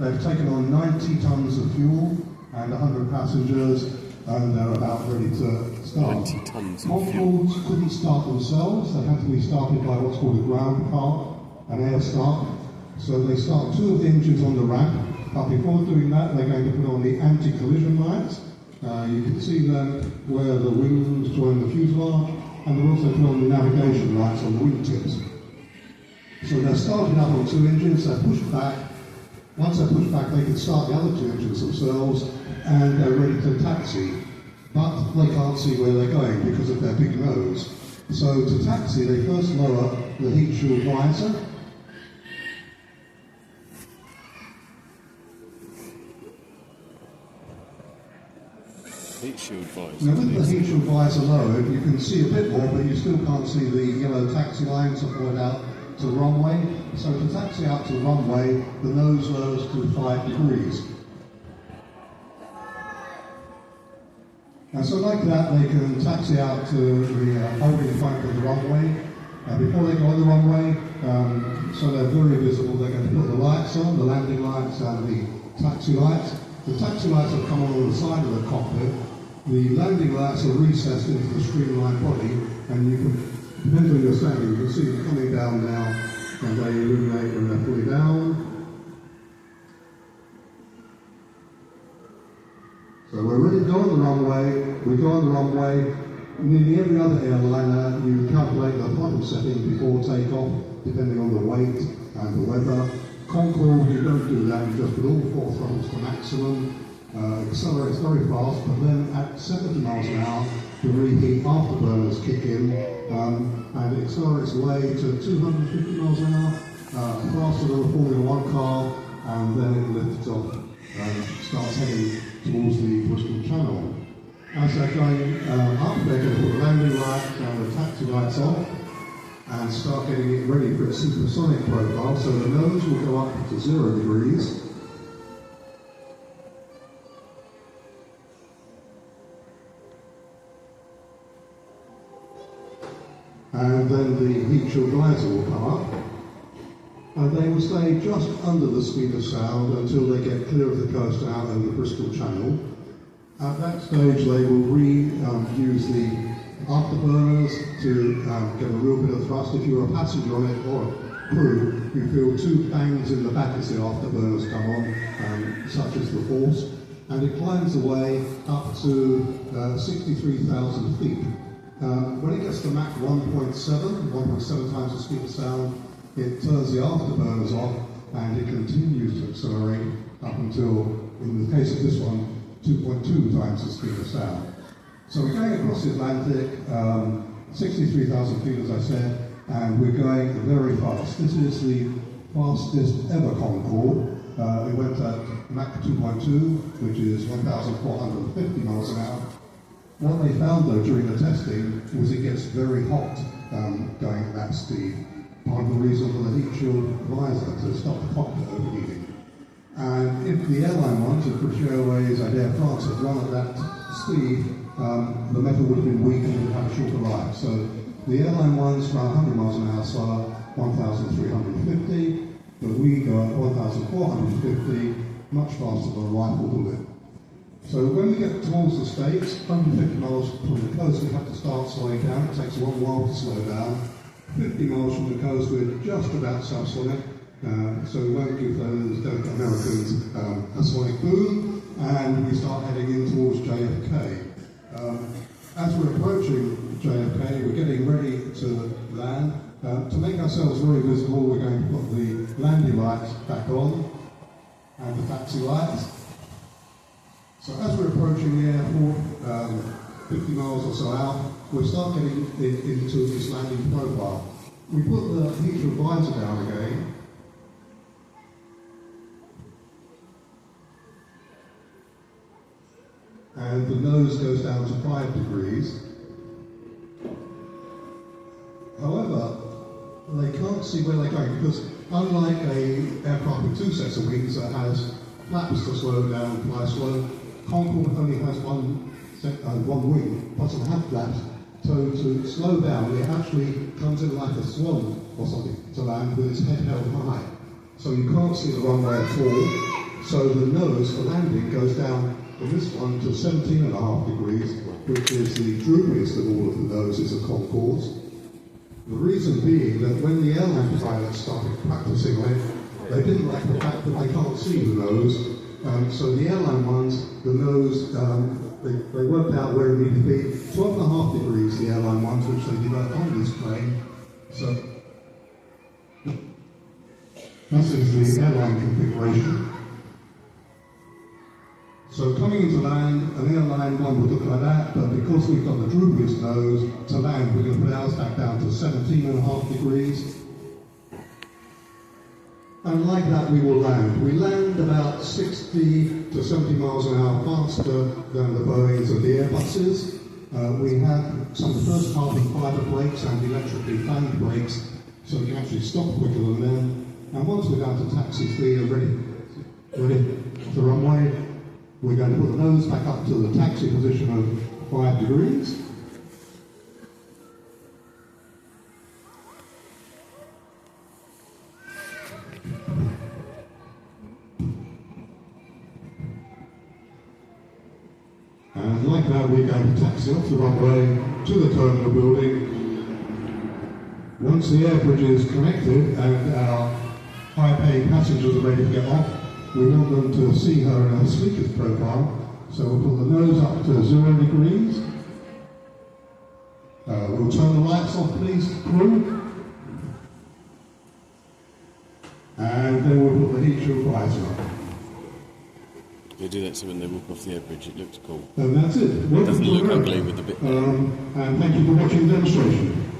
They've taken on 90 tons of fuel and 100 passengers, and they're about ready to start. 90 tons of Concordes couldn't start themselves. They had to be started by what's called a ground part, an air start. So they start two of the engines on the ramp, but before doing that, they're going to put on the anti-collision lights. You can see them where the wings join the fuselage, and they'll also put on the navigation lights on the wingtips. So they're starting up on two engines, they're pushed back. Once they're pushed back, they can start the other two engines themselves, and they're ready to taxi. But they can't see where they're going because of their big nose. So to taxi, they first lower the heat shield visor. Heat shield visor. Now with the heat shield visor lowered, you can see a bit more, but you still can't see the yellow taxi lines that point out to the runway. So to taxi out to the runway, the nose lowers to 5 degrees. And so like that, they can taxi out to the holding point of the runway. Before they go on the runway, so they're very visible, they're going to put the lights on, the landing lights and the taxi lights. The taxi lights have come on the side of the cockpit. The landing lights are recessed into the streamlined body, and you can, depending on your standing, you can see them coming down now, and they illuminate when they're fully down. So we're ready to go on the runway. We go on the runway. Nearly every other airliner, you calculate the throttle setting before takeoff, depending on the weight and the weather. Concorde, you don't do that, you just put all 4 throttles to maximum, accelerates very fast, but then at 70 miles an hour, the reheat afterburners kick in, and it accelerates away to 250 miles an hour, faster than a Formula 1 car, and then it lifts off and starts heading towards the Bristol Channel. As they're going up, they're going to put the landing lights and the taxi lights on, and start getting it ready for its supersonic profile. So the nose will go up to 0 degrees. And then the heat shield visor will come up. And they will stay just under the speed of sound until they get clear of the coast out over the Bristol Channel. At that stage, they will use the afterburners to get a real bit of thrust. If you're a passenger on it or a crew, you feel 2 bangs in the back as the afterburners come on, such as the force, and it climbs away up to 63,000 feet. When it gets to Mach 1.7 times the speed of sound, it turns the afterburners off and it continues to accelerate up until, in the case of this one, 2.2 times the speed of sound. So we're going across the Atlantic, 63,000 feet as I said, and we're going very fast. This is the fastest ever Concorde. It went at Mach 2.2, which is 1,450 miles an hour. What they found though during the testing was it gets very hot going at that speed. Part of the reason for the heat shield visor to stop the cockpit overheating. And if the airline ones, if British Airways and Air France had run at that speed, the metal would have been weak and would have a shorter life. So the airline ones for 100 miles an hour saw 1,350, but we go at 1,450, much faster than a rifle bullet. So when we get towards the States, 150 miles from the coast, we have to start slowing down. It takes a long while to slow down. 50 miles from the coast, we're just about subsonic, so we won't give those Americans a sonic boom, and we start heading in towards JFK. As we're approaching JFK, we're getting ready to land. To make ourselves very visible, we're going to put the landing lights back on, and the taxi lights. So as we're approaching the airport, 50 miles or so out, we'll start getting into this landing profile. We put the heat shield visor down again. And the nose goes down to 5 degrees. However, they can't see where they're going because unlike an aircraft with 2 sets of wings that has flaps to slow down, fly slow, Concorde only has one wing, doesn't have flaps. So to slow down, it actually comes in like a swan or something to land with its head held high. So you can't see the runway at all. So the nose for landing goes down from this one to 17.5 degrees, which is the droopiest of all of the noses of Concordes. The reason being that when the airline pilots started practicing on it, they didn't like the fact that they can't see the nose. So the airline ones, the nose, they worked out where it needed to be. 12.5 degrees, the airline ones, which they developed on this plane. So this is the airline configuration. So coming into land, an airline one would look like that, but because we've got the droopiest nose, to land we're going to put ours back down to 17.5 degrees. And like that we will land. We land about 60 to 70 miles an hour faster than the Boeings and the Airbuses. We have some first carbon fibre brakes and electrically fanned brakes, so we can actually stop quicker than them. And once we're down to taxi speed and ready to runway, we're going to put the nose back up to the taxi position of 5 degrees. And like that, we're going to taxi off the runway to the terminal building. Once the air bridge is connected and our high-paying passengers are ready to get off, we want them to see her in her speaker's profile. So we'll put the nose up to 0 degrees. We'll turn the lights off, please, crew. And then we'll put the heat shield visor up. They do that so when they walk off the air bridge, it looks cool. And that's it. It doesn't look ugly with the bit there. And thank you for watching the demonstration.